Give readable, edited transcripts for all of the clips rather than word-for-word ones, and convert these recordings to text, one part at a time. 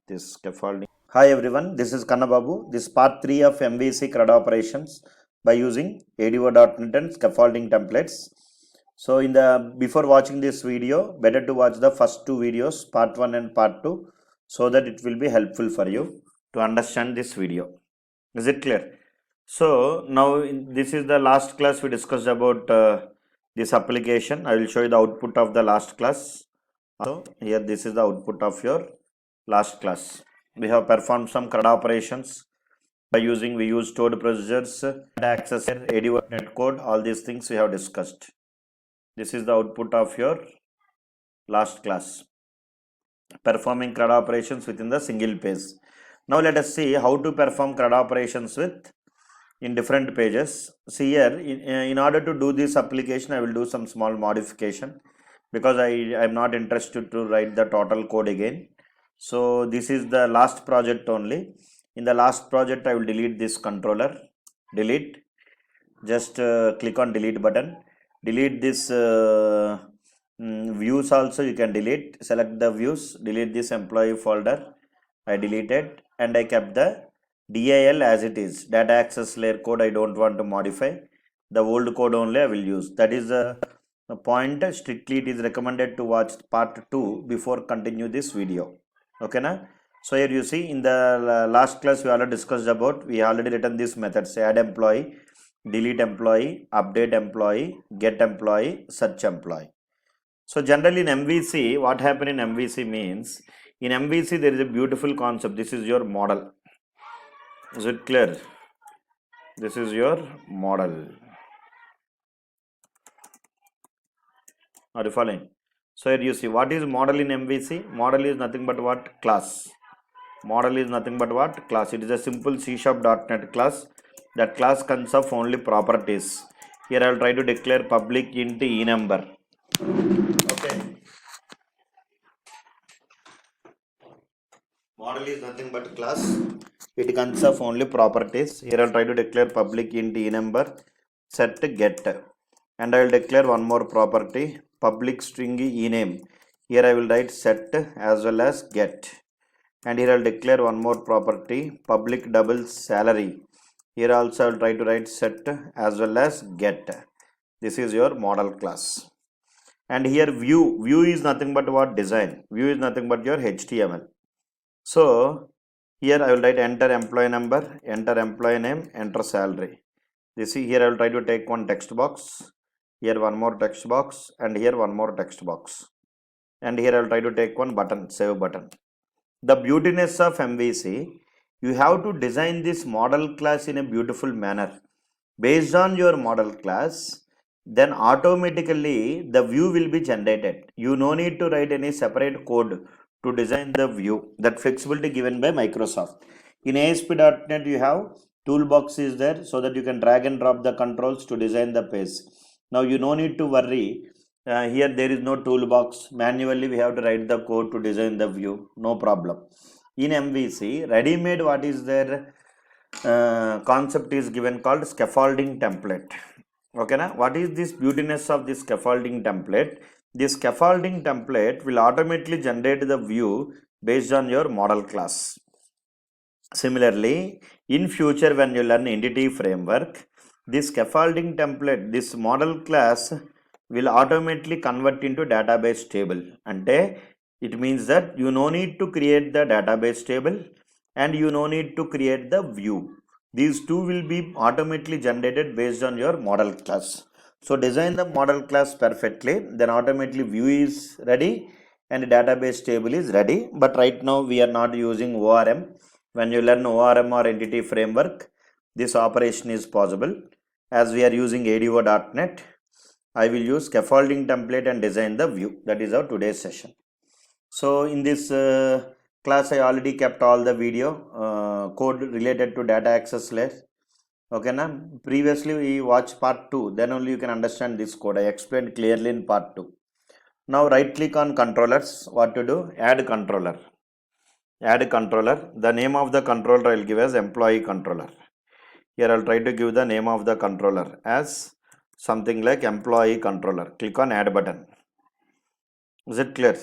this scaffolding. Hi everyone, this is Kannababu. This is part 3 of MVC CRUD operations by using ADO.NET and scaffolding templates. So before watching this video, better to watch the first two videos, part 1 and part 2, so that it will be helpful for you to understand this video. Is it clear? So now this is the last class we discussed about this application. I will show you the output of the last class. So here this is the output of your last class. We have performed some CRUD operations by we use stored procedures, access, ADO.NET code, all these things we have discussed. This is the output of your last class, performing CRUD operations within the single page. Now let us see how to perform CRUD operations in different pages. See here, in order to do this application, I will do some small modification because I am not interested to write the total code again. So this is the last project only. In the last project, I will delete this controller. Delete. Just click on delete button. Delete this views also you can delete. Select the views. Delete this employee folder. I deleted and I kept the DAL as it is. Data access layer code I don't want to modify. The old code only I will use. That is the point. Strictly it is recommended to watch part 2 before continue this video. Okay na? So here you see in the last class we already discussed about, we already written this methods: add employee, delete employee, update employee, get employee, search employee. So generally in MVC, what happened in MVC means, in MVC there is a beautiful concept. This is your model. Is it clear? This is your model. Are you following? So here you see what is model in MVC. Model is nothing but what? Class. Model is nothing but what? Class. It is a simple C#.NET class. That class consists of only properties. Here I will try to declare public int enumber. Okay. Model is nothing but class. It consists of only properties. Here I will try to declare public int enumber, set get, and I will declare one more property, public string ename. Here I will write set as well as get, and here I will declare one more property, public double salary. Here also I will try to write set as well as get. This is your model class. And here view is nothing but what? Design. View is nothing but your HTML. So here I will write enter employee number, enter employee name, enter salary. You see here I will try to take one text box, here one more text box, and here one more text box. And here I will try to take one button, save button. The beautiness of MVC, you have to design this model class in a beautiful manner. Based on your model class, then automatically the view will be generated. You no need to write any separate code to design the view. That flexibility given by Microsoft. In ASP.NET you have toolbox is there so that you can drag and drop the controls to design the page. Now you no need to worry. Here there is no toolbox. Manually we have to write the code to design the view. No problem. In MVC, ready-made what is there? Concept is given called scaffolding template. Okay na? What is this beautiness of this scaffolding template? This scaffolding template will automatically generate the view based on your model class. Similarly, in future when you learn entity framework, this scaffolding template, this model class will automatically convert into database table. Ante it means that you no need to create the database table and you no need to create the view. These two will be automatically generated based on your model class. So design the model class perfectly, then automatically view is ready and database table is ready. But right now we are not using ORM. When you learn ORM or entity framework, this operation is possible. As we are using ADO.NET, I will use scaffolding template and design the view. That is our today's session. So in this class, I already kept all the video code related to data access layer. Okay, na? Previously we watched part 2, then only you can understand this code. I explained clearly in part 2. Now right click on controllers. What to do? Add controller. Add controller. The name of the controller I will give as employee controller. Here I will try to give the name of the controller as something like employee controller. Click on add button. Is it clear?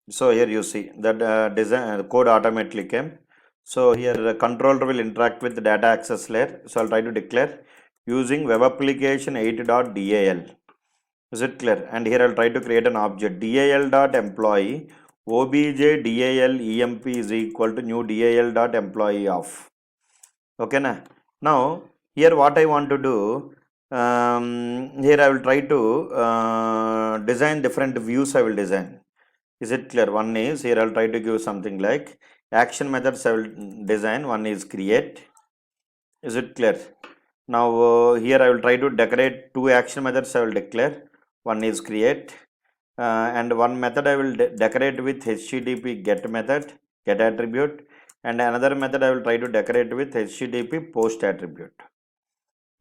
So here you see that design code automatically came. So here the controller will interact with the data access layer. So I'll try to declare using web application 8.dal. Is it clear? And here I'll try to create an object dal.employee obj dal emp is equal to new dal.employee of. Okay na? Now here what I want to do, here I will try to design different views. I will design. Is it clear? One is here I'll try to give something like action methods I will design. One is create. Is it clear? Now here I will try to decorate two action methods I will declare. One is create and one method I will decorate with HTTP get method, get attribute, and another method I will try to decorate with HTTP post attribute.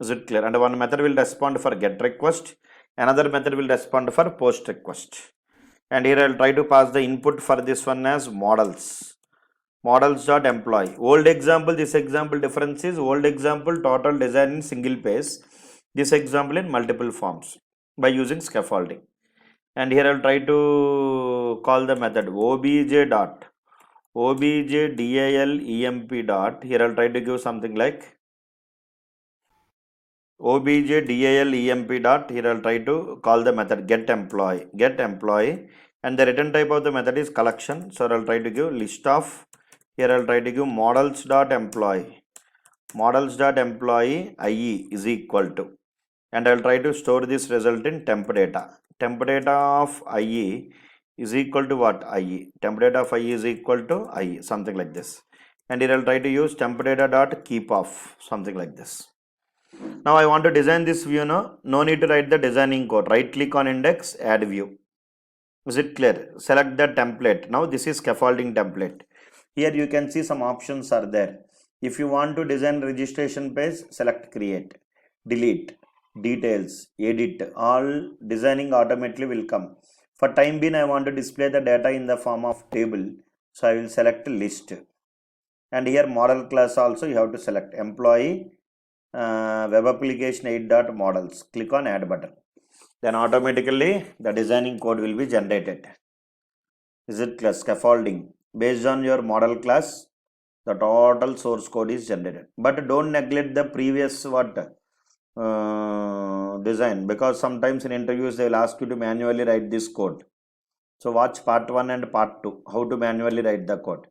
Is it clear? And one method will respond for get request, another method will respond for post request. And here I will try to pass the input for this one as models. Models.employee. Old example, this example difference is old example total design in single page. This example in multiple forms by using scaffolding. And here I will try to call the method obj dot dal emp dot. Here I will try to give something like obj dal emp dot. Here I will try to call the method get employee, and the return type of the method is collection. So I will try to give list of. Here I will try to give models.employee IE is equal to, and I will try to store this result in temp data. Temp data of IE is equal to what? IE. Temp data of IE is equal to IE, something like this. And here I will try to use temp data dot keep off, something like this. Now I want to design this view now. No need to write the designing code. Right click on index, add view. Is it clear? Select the template. Now this is scaffolding template. Here you can see some options are there. If you want to design registration page, select create, delete, details, edit. All designing automatically will come. For time being, I want to display the data in the form of table. So I will select list. And here model class also you have to select employee web application 8.models. Click on add button. Then automatically the designing code will be generated. Is it clear? Scaffolding. Based on your model class, the total source code is generated. But don't neglect the previous design, because sometimes in interviews they will ask you to manually write this code. So watch part 1 and part 2, how to manually write the code.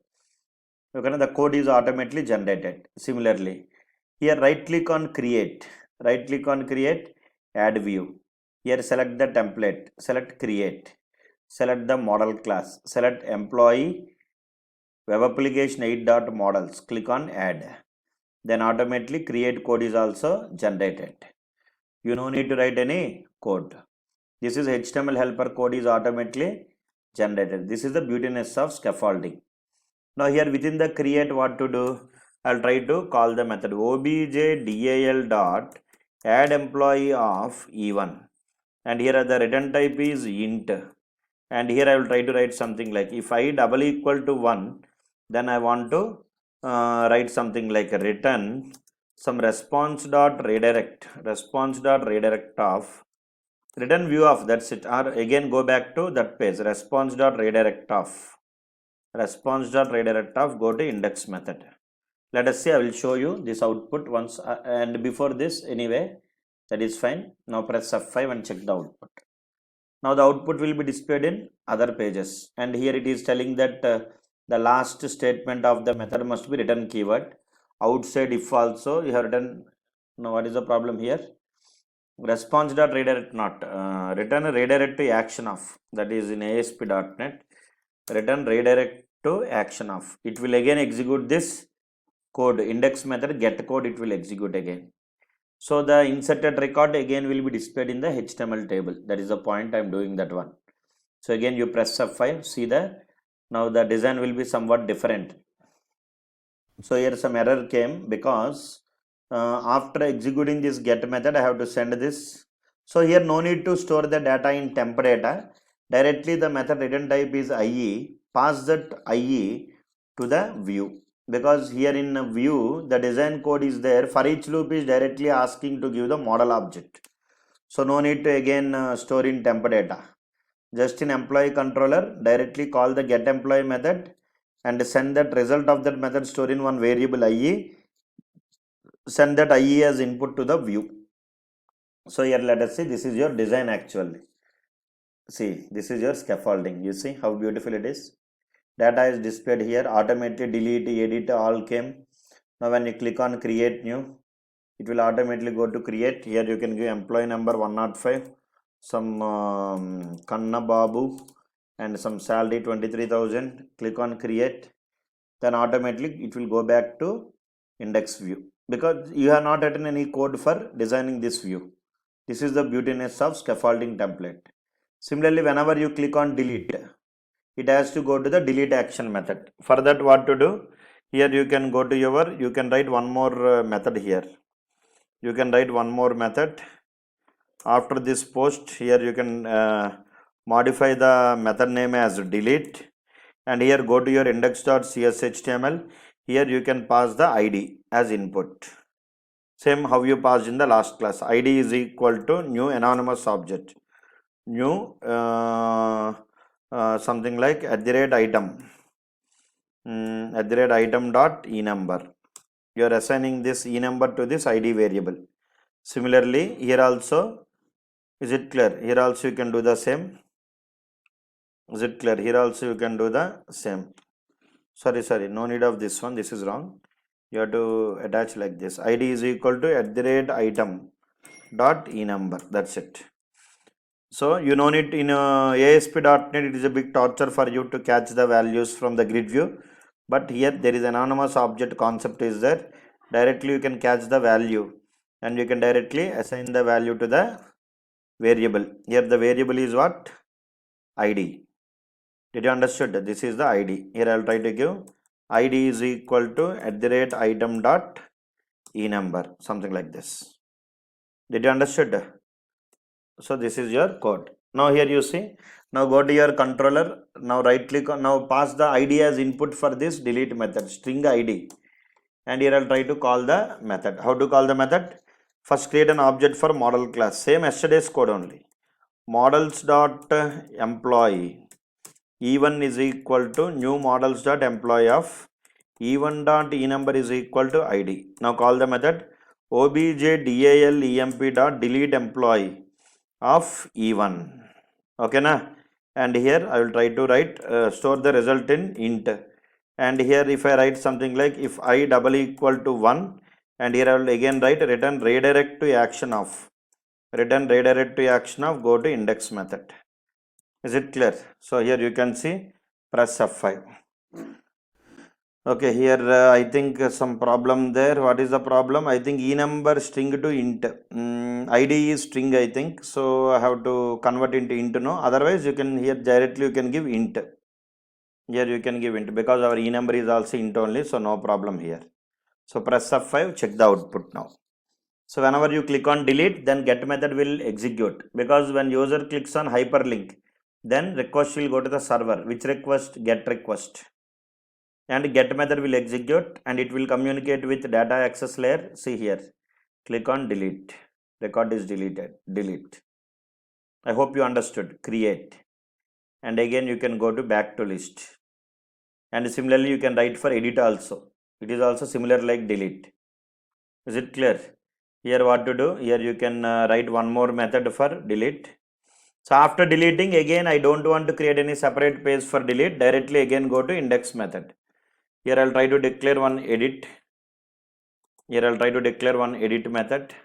Okay, the code is automatically generated. Similarly, here right click on create, add view. Here select the template, select create, select the model class, select employee web application 8.models, click on add. Then automatically create code is also generated. You no need to write any code. This is HTML helper code is automatically generated. This is the beautiness of scaffolding. Now here within the create, what to do? I'll try to call the method obj dal dot add employee of E1, and here the return type is int, and here I will try to write something like if I double equal to 1, then I want to write something like return some response dot redirect of return view of, that's it. Or again go back to that page, response dot redirect of go to index method. Let us see, I will show you this output once, and before this anyway, that is fine. Now press F5 and check the output. Now the output will be displayed in other pages, and here it is telling that the last statement of the method must be return keyword. Outside if also you have written. Now what is the problem here? Response dot redirect not return redirect to action of, that is in ASP.NET. Return redirect to action of. It will again execute this code, index method get code, it will execute again. So the inserted record again will be displayed in the HTML table. That is the point I am doing that one. So again you press F5, see now the design will be somewhat different. So here some error came because after executing this get method I have to send this. So here no need to store the data in temp data. Directly the method return type is IE. Pass that IE to the view, because here in view the design code is there. For each loop is directly asking to give the model object. So no need to again store in temp data. just in employee controller, directly call the get employee method and send that result of that method store in one variable IE, send that IE as input to the view. So here let us see, this is your design actually. See, this is your scaffolding. You see how beautiful it is. Data is displayed here, automatically delete, edit, all came. Now when you click on create new, it will automatically go to create. Here you can give employee number 105, some Kanna Babu, and some salary 23,000. Click on create, then automatically it will go back to index view, because you have not written any code for designing this view. This is the beautiness of scaffolding template. Similarly, whenever you click on delete, it has to go to the delete action method. For that, what to do? Here you can go to you can write one more method here. You can write one more method. After this post, here you can modify the method name as delete, and here go to your index.cshtml. Here you can pass the ID as input. Same how you passed in the last class. ID is equal to new anonymous object. New something like @item @item dot enumber. You are assigning this enumber to this ID variable. Similarly, here also, is it clear? Here also you can do the same. Is it clear? Here also you can do the same. Sorry, no need of this one. This is wrong. You have to attach like this. ID is equal to @item dot enumber. That's it. So you know it in ASP.NET, it is a big torture for you to catch the values from the grid view. But here there is anonymous object concept is there. Directly you can catch the value and you can directly assign the value to the variable. Here the variable is what? ID. Did you understood? This is the ID. Here I will try to give ID is equal to @item dot enumber, something like this. Did you understood? So this is your code. Now here you see, now go to your controller, now right click on, now pass the ID as input for this delete method, string ID, and here I'll try to call the method. How to call the method? First create an object for model class, same yesterday's code only. Models dot employee E1 is equal to new models dot employee of E1 dot enumber is equal to ID. Now call the method objdal dot delete employee of E1. Okay na? And here I will try to write store the result in int. And here if I write something like if I double equal to 1, and here I will again write return redirect to action of. Return redirect to action of, go to index method. Is it clear? So here you can see, press F5. Okay, here I think some problem there. What is the problem? I think enumber string to int. ID is string, I think. So I have to convert into int, no? Otherwise you can here directly you can give int. Here you can give int because our enumber is also int only, so no problem here. So press F5, check the output now. So whenever you click on delete, then get method will execute, because when user clicks on hyperlink, then request will go to the server. Which request? Get request. And get method will execute and it will communicate with data access layer. See here, click on delete. Record is deleted. Delete. I hope you understood. Create. And again you can go to back to list. And similarly you can write for edit also. It is also similar like delete. Is it clear? Here what to do? Here you can write one more method for delete. So after deleting, again I don't want to create any separate page for delete. Directly again go to index method. Here I'll try to declare one edit. Here I'll try to declare one edit method.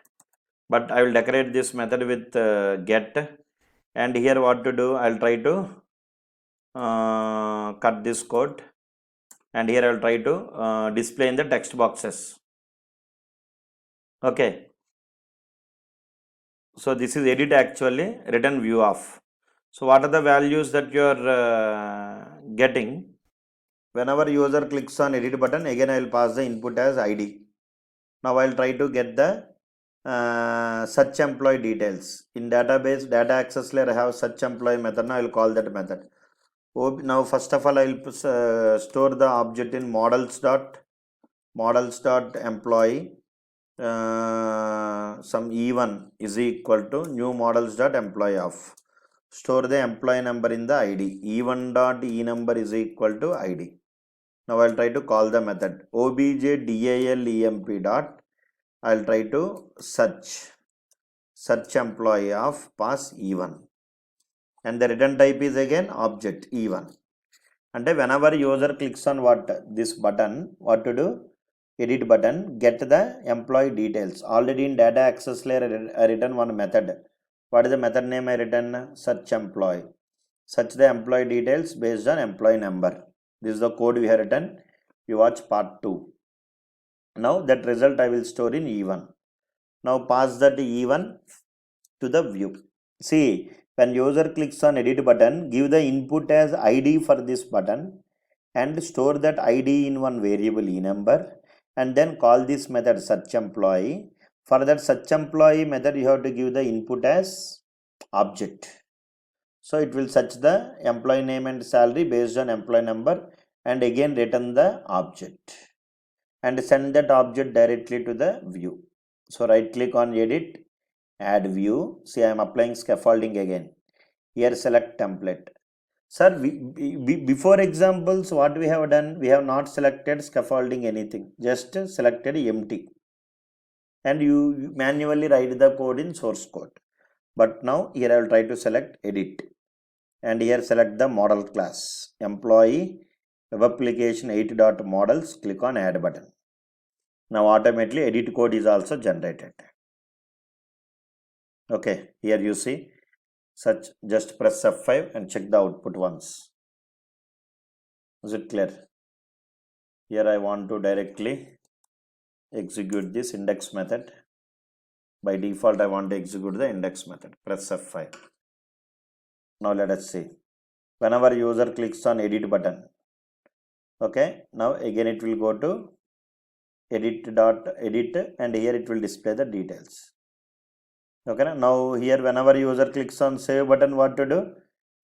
But I will decorate this method with get. And here what to do? I'll try to cut this code. And here I'll try to display in the text boxes. Okay. So this is edit actually, return view of. So what are the values that you are getting? Whenever user clicks on edit button, again I will pass the input as ID. Now I will try to get the search employee details. In database, data access layer, I have search employee method. Now I will call that method. Now first of all, I will store the object in models dot employee. Some E1 is equal to new models dot employee of. store the employee number in the id. e1 dot e number is equal to id. Now I'll try to call the method objdALEMP dot, I'll try to search employee of pass e1, and the return type is again object e1. And whenever user clicks on this button, what to do? Edit button, get the employee details. Already in data access layer I written one method. What is the method name I written? Search employee. Search the employee details based on employee number. This is the code we have written. You watch part 2. Now that result I will store in e1. Now pass that e1 to the view. See, when user clicks on edit button, give the input as id for this button and store that id in one variable e number, and then call this method search employee. For that search employee method, you have to give the input as object. So it will search the employee name and salary based on employee number, and again return the object and send that object directly to the view. So right click on edit, add view. See, I am applying scaffolding again. Here select template. Sir, before examples, what we have done? We have not selected scaffolding anything, just selected empty. And you manually write the code in source code. But now here I will try to select edit. And here select the model class. Employee web application 8.models. Click on add button. Now automatically edit code is also generated. Okay, here you see. Just press F5 and check the output once. Is it clear? Here I want to directly execute this index method. By default I want to execute the index method. Press F5. Now let us see. Whenever user clicks on edit button, okay, now again it will go to edit and here it will display the details. Okay, now here whenever user clicks on save button, what to do?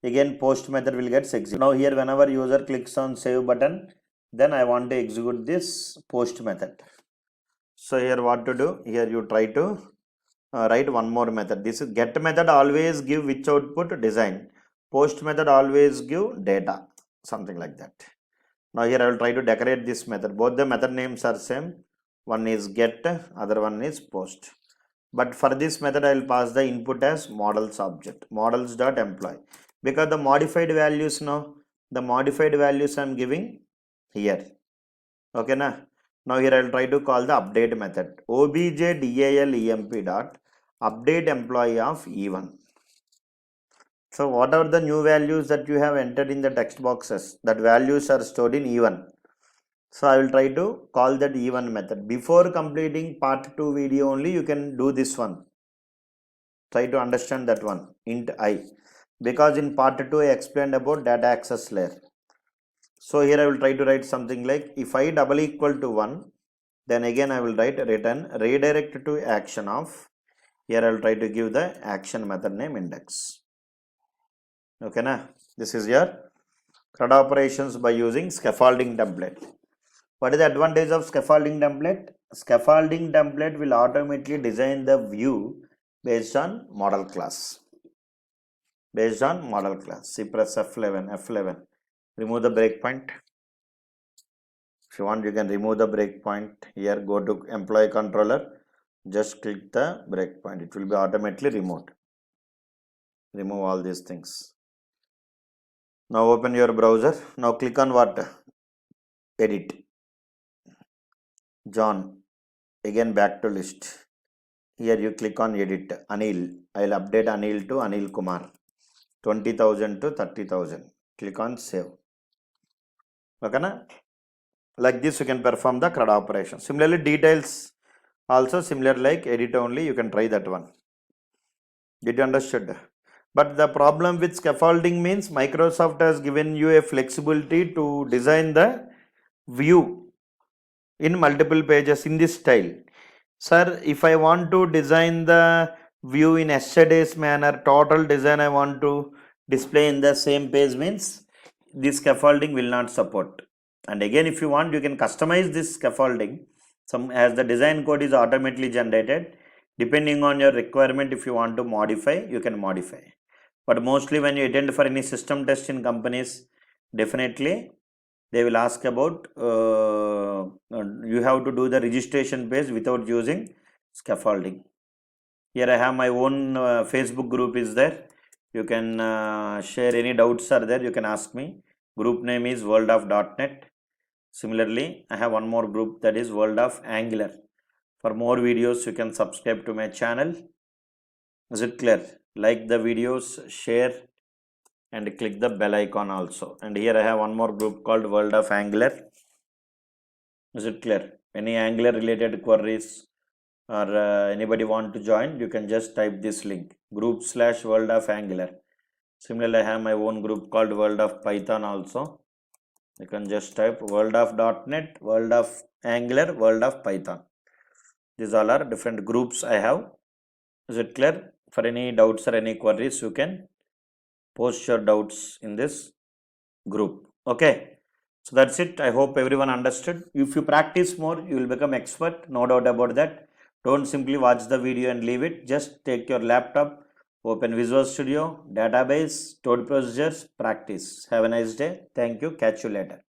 Again post method will get executed. Now here whenever user clicks on save button, then I want to execute this post method. So here what to do? Here you try to write one more method. This is get method always give which output? Design. Post method always give data, something like that. Now here I will try to decorate this method. Both the method names are same. One is get, other one is post. But for this method I will pass the input as models object, models.employee, because the modified values, the modified values I am giving here. Okay, now here I will try to call the update method. objdALEMP dot update employee of e1. So what are the new values that you have entered in the text boxes? That values are stored in e1. So I will try to call that e1 method. Before completing part 2 video only, you can do this one. Try to understand that one, int I. Because in part 2 I explained about data access layer. So here I will try to write something like if I double equal to 1, then again I will write return redirect to action of. Here I will try to give the action method name index. Okay, this is your CRUD operations by using scaffolding template. What is the advantage of scaffolding template? Scaffolding template will automatically design the view based on model class. Based on model class. See, press F11. Remove the breakpoint. If you want, you can remove the breakpoint. Here, go to employee controller. Just click the breakpoint. It will be automatically removed. Remove all these things. Now open your browser. Now click on what? Edit. John. Again back to list. Here you click on edit. Anil. I will update Anil to Anil Kumar. 20,000 to 30,000. Click on save. Okay, like this you can perform the CRUD operation. Similarly, details also similar like edit only. You can try that one. Did you understood? But the problem with scaffolding means Microsoft has given you a flexibility to design the view in multiple pages in this style. Sir, if I want to design the view in yesterday's manner, total design I want to display in the same page, means this scaffolding will not support. And again, if you want, you can customize this scaffolding. As the design code is automatically generated, depending on your requirement, if you want to modify, you can modify. But mostly when you attend for any system test in companies, definitely they will ask about you have to do the registration page without using scaffolding. Here I have my own Facebook group is there. You can share any doubts are there. You can ask me. Group name is World of .NET. Similarly, I have one more group that is World of Angular. For more videos, you can subscribe to my channel. Is it clear? Like the videos, share, and click the bell icon also. And here I have one more group called World of Angular. Is it clear? Any Angular related queries or anybody want to join, you can just type this link, group/World of Angular. Similarly, I have my own group called World of Python also. You can just type World of .NET, World of Angular, World of Python. These all are different groups I have. Is it clear? For any doubts or any queries, you can post your doubts in this group. Okay. So that's it. I hope everyone understood. If you practice more, you will become expert. No doubt about that. Don't simply watch the video and leave it. Just take your laptop, open Visual Studio, database, stored procedures, practice. Have a nice day. Thank you. Catch you later.